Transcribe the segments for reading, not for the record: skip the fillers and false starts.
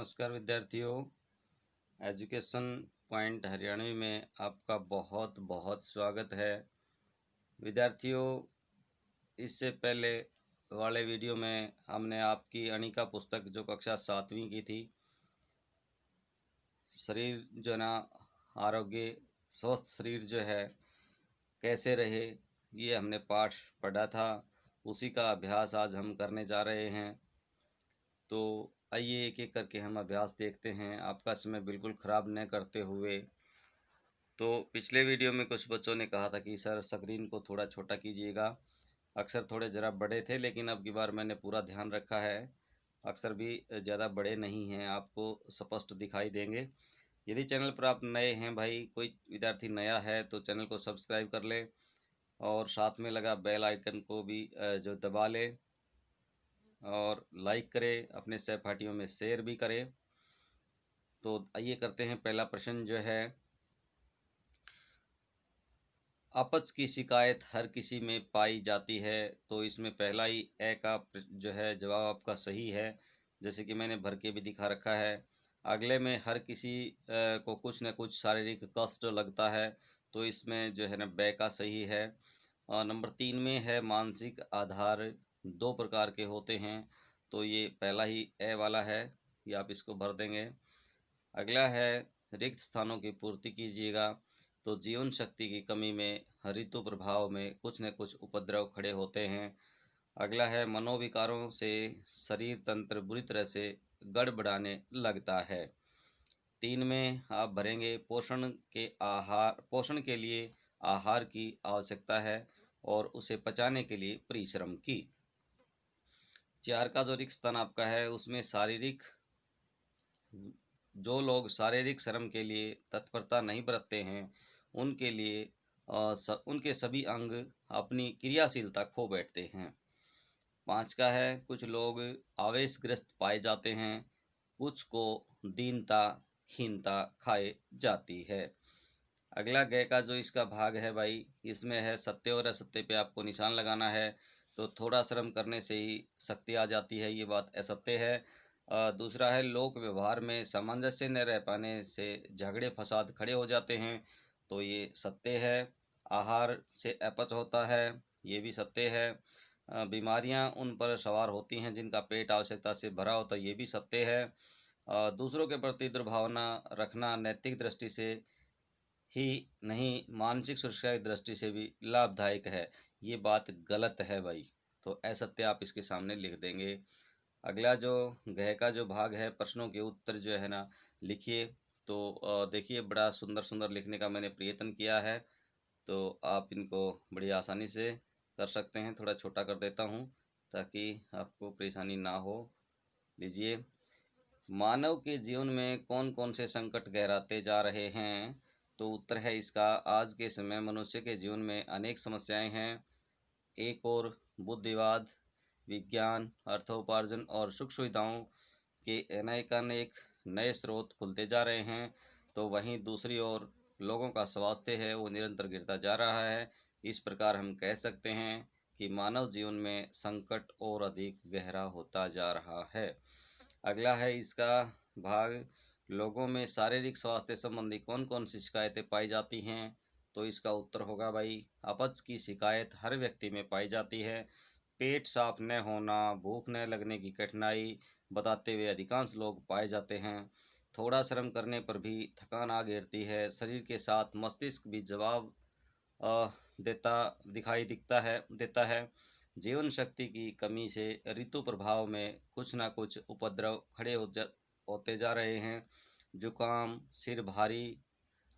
नमस्कार विद्यार्थियों। Education point Haryanvi में आपका बहुत बहुत स्वागत है। विद्यार्थियों, इससे पहले वाले वीडियो में हमने आपकी अनिका पुस्तक जो कक्षा 7वीं की थी, शरीर जो ना आरोग्य स्वस्थ शरीर जो है कैसे रहे, ये हमने पाठ पढ़ा था। उसी का अभ्यास आज हम करने जा रहे हैं। तो आइए एक एक करके हम अभ्यास देखते हैं, आपका समय बिल्कुल ख़राब न करते हुए। तो पिछले वीडियो में कुछ बच्चों ने कहा था कि सर स्क्रीन को थोड़ा छोटा कीजिएगा। अक्षर थोड़े ज़रा बड़े थे, लेकिन अब की बार मैंने पूरा ध्यान रखा है। अक्षर भी ज़्यादा बड़े नहीं हैं, आपको स्पष्ट दिखाई देंगे। यदि चैनल पर आप नए हैं भाई, कोई विद्यार्थी नया है तो चैनल को सब्सक्राइब कर ले और साथ में लगा बेल आइकन को भी जो दबा ले और लाइक करें, अपने सहपाठियों में शेयर भी करें। तो आइए करते हैं। पहला प्रश्न जो है, अपच की शिकायत हर किसी में पाई जाती है। तो इसमें पहला ही ए का जो है जवाब आपका सही है, जैसे कि मैंने भर के भी दिखा रखा है। अगले में हर किसी को कुछ न कुछ शारीरिक कष्ट लगता है, तो इसमें जो है ना बे का सही है। और नंबर 3 में है मानसिक आधार 2 प्रकार के होते हैं, तो ये पहला ही ए वाला है, ये आप इसको भर देंगे। अगला है रिक्त स्थानों की पूर्ति कीजिएगा। तो जीवन शक्ति की कमी में ऋतु प्रभाव में कुछ न कुछ उपद्रव खड़े होते हैं। अगला है मनोविकारों से शरीर तंत्र बुरी तरह से गड़बड़ाने लगता है। 3 में आप भरेंगे पोषण के लिए आहार की आवश्यकता है और उसे पचाने के लिए परिश्रम की। 4 का जो रिक्त स्थान आपका है, उसमें जो लोग शारीरिक श्रम के लिए तत्परता नहीं बरतते हैं, उनके लिए उनके सभी अंग अपनी क्रियाशीलता खो बैठते हैं। 5 का है कुछ लोग आवेशग्रस्त पाए जाते हैं, कुछ को दीनता हीनता खाए जाती है। अगला गय का जो इसका भाग है भाई, इसमें है सत्य और असत्य पे आपको निशान लगाना है। तो थोड़ा श्रम करने से ही शक्ति आ जाती है, ये बात असत्य है। दूसरा है लोक व्यवहार में सामंजस्य न रह पाने से झगड़े फसाद खड़े हो जाते हैं, तो ये सत्य है। आहार से अपच होता है, ये भी सत्य है। बीमारियां उन पर सवार होती हैं जिनका पेट आवश्यकता से भरा होता है, ये भी सत्य है। दूसरों के प्रति दुर्भावना रखना नैतिक दृष्टि से ही नहीं, मानसिक सुरक्षा की दृष्टि से भी लाभदायक है, ये बात गलत है भाई। तो असत्य आप इसके सामने लिख देंगे। अगला जो गह का जो भाग है, प्रश्नों के उत्तर जो है ना लिखिए। तो देखिए बड़ा सुंदर सुंदर लिखने का मैंने प्रयत्न किया है, तो आप इनको बड़ी आसानी से कर सकते हैं। थोड़ा छोटा कर देता हूँ ताकि आपको परेशानी ना हो। लीजिए, मानव के जीवन में कौन कौन से संकट गहराते जा रहे हैं। तो उत्तर है इसका, आज के समय मनुष्य के जीवन में अनेक समस्याएं हैं। एक और बुद्धिवाद, विज्ञान, अर्थोपार्जन और सुख सुविधाओं के अनेकानेक नए स्रोत खुलते जा रहे हैं, तो वहीं दूसरी ओर लोगों का स्वास्थ्य है वो निरंतर गिरता जा रहा है। इस प्रकार हम कह सकते हैं कि मानव जीवन में संकट और अधिक गहरा होता जा रहा है। अगला है इसका भाग, लोगों में शारीरिक स्वास्थ्य संबंधी कौन कौन सी शिकायतें पाई जाती हैं। तो इसका उत्तर होगा भाई, अपच की शिकायत हर व्यक्ति में पाई जाती है। पेट साफ न होना, भूख न लगने की कठिनाई बताते हुए अधिकांश लोग पाए जाते हैं। थोड़ा श्रम करने पर भी थकान आ घेरती है। शरीर के साथ मस्तिष्क भी जवाब देता है। जीवन शक्ति की कमी से ऋतु प्रभाव में कुछ ना कुछ उपद्रव खड़े होते जा रहे हैं। जुकाम, सिर भारी,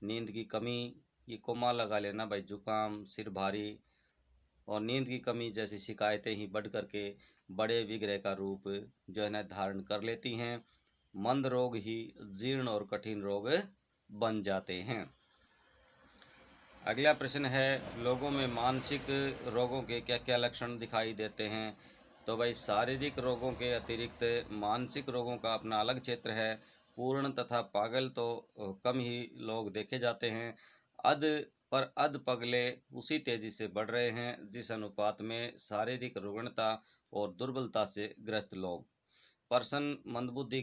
नींद की कमी, ये कोमा लगा लेना भाई, जुकाम, सिर भारी और नींद की कमी जैसी शिकायतें ही बढ़ करके बड़े विग्रह का रूप जो है ना धारण कर लेती हैं। मंद रोग ही जीर्ण और कठिन रोग बन जाते हैं। अगला प्रश्न है, लोगों में मानसिक रोगों के क्या क्या लक्षण दिखाई देते हैं। तो भाई साशारीरिक रोगों के अतिरिक्त मानसिक रोगों का अपना अलग क्षेत्र है। पूर्ण तथा पागल तो कम ही लोग देखे जाते हैं, अध पगले उसी तेजी से बढ़ रहे हैं जिस अनुपात में शारीरिक रुग्णता और दुर्बलता से ग्रस्त लोग। पर्सन मंदबुद्धि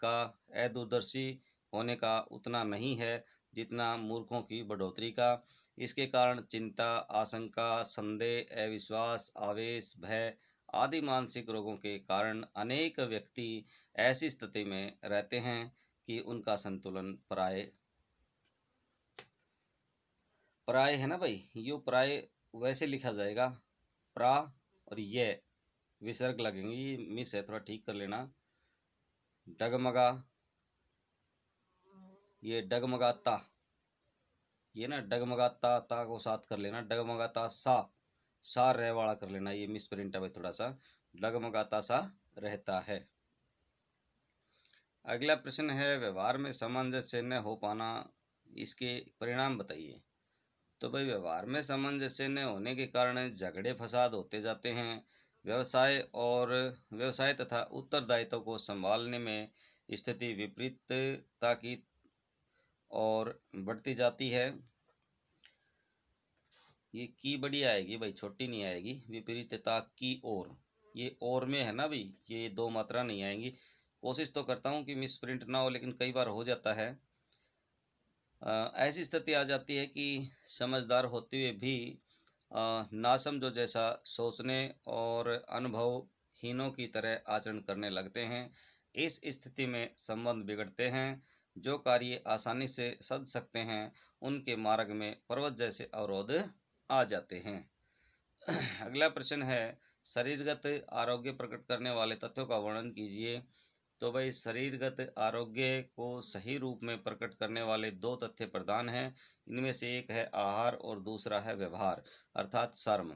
का अदूरदर्शी होने का उतना नहीं है जितना मूर्खों की बढ़ोतरी का। इसके कारण चिंता, आशंका, संदेह, अविश्वास, आवेश, भय आदि मानसिक रोगों के कारण अनेक व्यक्ति ऐसी स्थिति में रहते हैं कि उनका संतुलन प्राय है ना भाई, यो प्राय वैसे लिखा जाएगा, प्रा और ये विसर्ग लगेंगे, ये मिस है, थोड़ा ठीक कर लेना। डगमगा, ये डगमगाता, ये ना डगमगाता, ता को साथ कर लेना, डगमगाता सा रह वाला कर लेना, ये मिस प्रिंट है भाई थोड़ा सा, डगमगाता सा रहता है। अगला प्रश्न है, व्यवहार में सामंजस्य न हो पाना, इसके परिणाम बताइए। तो भाई व्यवहार में सामंजस्य न होने के कारण झगड़े फसाद होते जाते हैं। व्यवसाय तथा उत्तरदायित्व को संभालने में स्थिति विपरीतता की और बढ़ती जाती है। ये की बड़ी आएगी भाई, छोटी नहीं आएगी, विपरीतता की ओर, ये और में है ना भाई, ये दो मात्रा नहीं आएंगी। कोशिश तो करता हूँ कि मिस प्रिंट ना हो, लेकिन कई बार हो जाता है। ऐसी स्थिति आ जाती है कि समझदार होते हुए भी नासमझो जैसा सोचने और अनुभवहीनों की तरह आचरण करने लगते हैं। इस स्थिति में संबंध बिगड़ते हैं। जो कार्य आसानी से सध सकते हैं उनके मार्ग में पर्वत जैसे अवरोध आ जाते हैं। अगला प्रश्न है, शरीरगत आरोग्य प्रकट करने वाले तथ्यों का वर्णन कीजिए। तो भाई शरीरगत आरोग्य को सही रूप में प्रकट करने वाले दो तथ्य प्रधान हैं। इनमें से एक है आहार और दूसरा है व्यवहार अर्थात श्रम।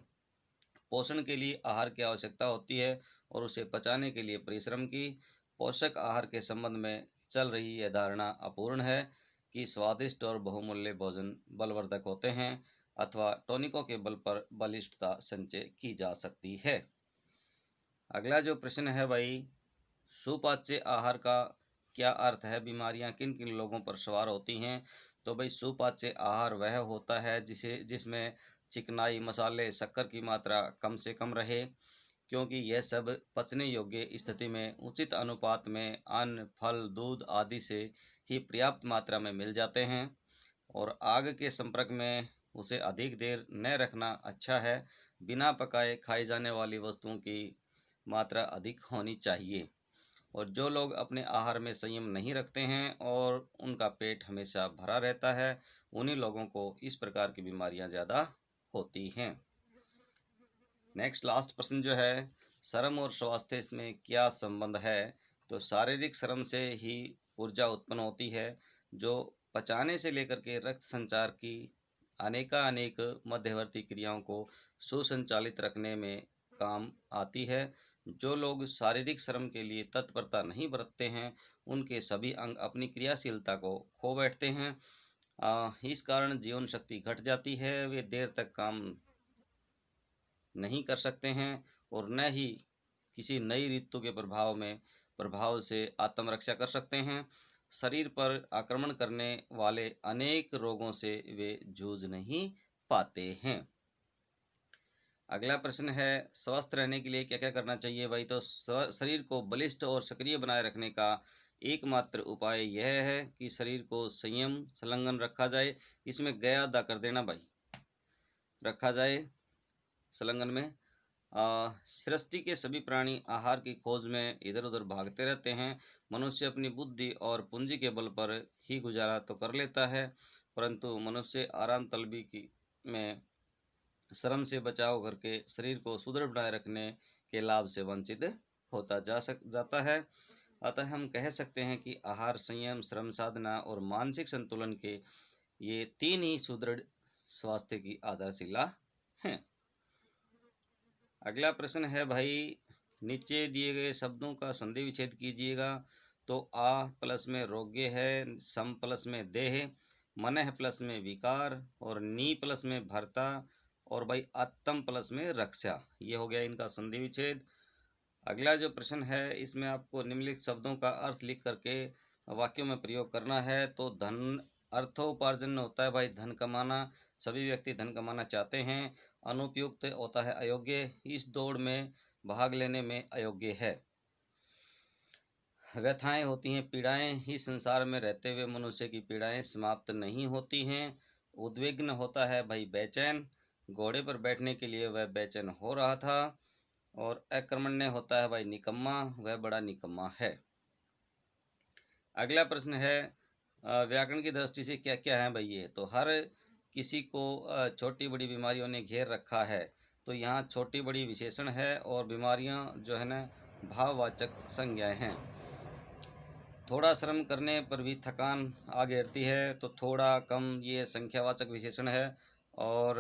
पोषण के लिए आहार की आवश्यकता होती है और उसे पचाने के लिए परिश्रम की। पोषक आहार के संबंध में चल रही यह धारणा अपूर्ण है कि स्वादिष्ट और बहुमूल्य भोजन बलवर्धक होते हैं अथवा टॉनिकों के बल पर बलिष्ठता संचय की जा सकती है। अगला जो प्रश्न है भाई, सुपाच्य आहार का क्या अर्थ है, बीमारियां किन किन लोगों पर सवार होती हैं। तो भाई सुपाच्य आहार वह होता है जिसमें चिकनाई, मसाले, शक्कर की मात्रा कम से कम रहे, क्योंकि यह सब पचने योग्य स्थिति में उचित अनुपात में अन्न, फल, दूध आदि से ही पर्याप्त मात्रा में मिल जाते हैं और आग के संपर्क में उसे अधिक देर न रखना अच्छा है। बिना पकाए खाई जाने वाली वस्तुओं की मात्रा अधिक होनी चाहिए। और जो लोग अपने आहार में संयम नहीं रखते हैं और उनका पेट हमेशा भरा रहता है, उन्हीं लोगों को इस प्रकार की बीमारियां ज़्यादा होती हैं। नेक्स्ट लास्ट प्रश्न जो है, श्रम और स्वास्थ्य इसमें क्या संबंध है। तो शारीरिक श्रम से ही ऊर्जा उत्पन्न होती है जो पचाने से लेकर के रक्त संचार की अनेक मध्यवर्ती क्रियाओं को सुसंचालित रखने में काम आती है। जो लोग शारीरिक श्रम के लिए तत्परता नहीं बरतते हैं उनके सभी अंग अपनी क्रियाशीलता को खो बैठते हैं। इस कारण जीवन शक्ति घट जाती है, वे देर तक काम नहीं कर सकते हैं और न ही किसी नई ऋतु के प्रभाव से आत्मरक्षा कर सकते हैं। शरीर पर आक्रमण करने वाले अनेक रोगों से वे जूझ नहीं पाते हैं। अगला प्रश्न है, स्वस्थ रहने के लिए क्या क्या करना चाहिए भाई। तो शरीर को बलिष्ठ और सक्रिय बनाए रखने का एकमात्र उपाय यह है कि शरीर को संलग्न रखा जाए। इसमें गया अदा कर देना भाई, रखा जाए संलग्न में। सृष्टि के सभी प्राणी आहार की खोज में इधर उधर भागते रहते हैं। मनुष्य अपनी बुद्धि और पूंजी के बल पर ही गुजारा तो कर लेता है, परंतु मनुष्य आराम तलबी में श्रम से बचाव करके शरीर को सुदृढ़ बनाए रखने के लाभ से वंचित होता जाता है। अतः हम कह सकते हैं कि आहार, संयम, श्रम साधना और मानसिक संतुलन के ये तीन ही सुदृढ़ स्वास्थ्य की आधारशिला हैं। अगला प्रश्न है भाई, नीचे दिए गए शब्दों का संधि विच्छेद कीजिएगा। तो आ प्लस में रोग्य है, सम प्लस में देह, मनः प्लस में विकार और नी प्लस में भरता और भाई आत्म प्लस में रक्षा। ये हो गया इनका संधि विच्छेद। अगला जो प्रश्न है इसमें आपको निम्नलिखित शब्दों का अर्थ लिख करके वाक्यों में प्रयोग करना है। तो धन अर्थोपार्जन होता है भाई धन कमाना, सभी व्यक्ति धन कमाना चाहते हैं। अनुपयुक्त होता है अयोग्य, इस दौड़ में भाग लेने में अयोग्य है। व्यथाएं होती हैं, पीड़ाएं ही संसार में रहते हुए मनुष्य की पीड़ाएं समाप्त नहीं होती हैं। उद्विग्न होता है भाई बेचैन, घोड़े पर बैठने के लिए वह बेचैन हो रहा था। और अकर्मण्य होता है भाई निकम्मा, वह बड़ा निकम्मा है। अगला प्रश्न है व्याकरण की दृष्टि से क्या क्या है भाई ये, तो हर किसी को छोटी बड़ी बीमारियों ने घेर रखा है। तो यहाँ छोटी बड़ी विशेषण है और बीमारियाँ जो है ना भाववाचक संज्ञाएं हैं। थोड़ा श्रम करने पर भी थकान आ घेरती है, तो थोड़ा कम ये संख्यावाचक विशेषण है। और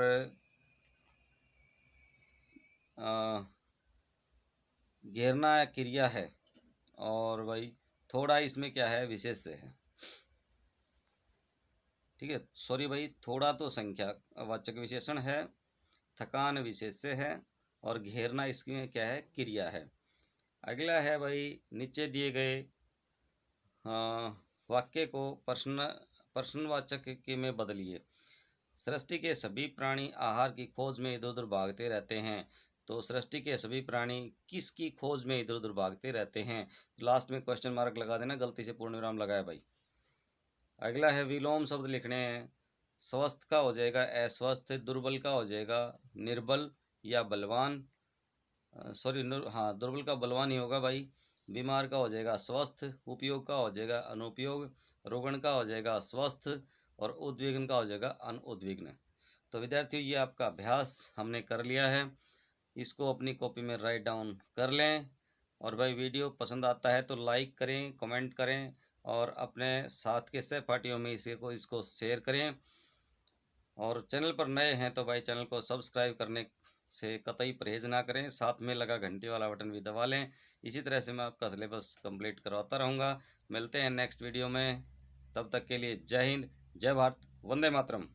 घेरना क्रिया है, और भाई थोड़ा इसमें क्या है विशेष से है। ठीक है, सॉरी भाई, थोड़ा तो संख्यावाचक विशेषण है, थकान विशेष से है, और घेरना इसमें क्या है क्रिया है। अगला है भाई नीचे दिए गए वाक्य को प्रश्नवाचक के में बदलिए। सृष्टि के सभी प्राणी आहार की खोज में इधर उधर भागते रहते हैं। तो सृष्टि के सभी प्राणी किसकी खोज में इधर उधर भागते रहते हैं? लास्ट में क्वेश्चन मार्क लगा देना, गलती से पूर्ण विराम लगाया भाई। अगला है विलोम शब्द लिखने हैं। स्वस्थ का हो जाएगा अस्वस्थ, दुर्बल का हो जाएगा निर्बल या बलवान, सॉरी हाँ दुर्बल का बलवान ही होगा भाई। बीमार का हो जाएगा स्वस्थ, उपयोग का हो जाएगा अनुपयोग, रोगण का हो जाएगा स्वस्थ, और उद्विग्न का हो जाएगा अनुद्विग्न। तो विद्यार्थियों ये आपका अभ्यास हमने कर लिया है, इसको अपनी कॉपी में राइट डाउन कर लें। और भाई वीडियो पसंद आता है तो लाइक करें, कमेंट करें, और अपने साथ के सहपाठियों में इसको शेयर करें। और चैनल पर नए हैं तो भाई चैनल को सब्सक्राइब करने से कतई परहेज ना करें, साथ में लगा घंटी वाला बटन भी दबा लें। इसी तरह से मैं आपका सिलेबस कंप्लीट करवाता रहूँगा। मिलते हैं नेक्स्ट वीडियो में, तब तक के लिए जय हिंद, जय भारत, वंदे मातरम।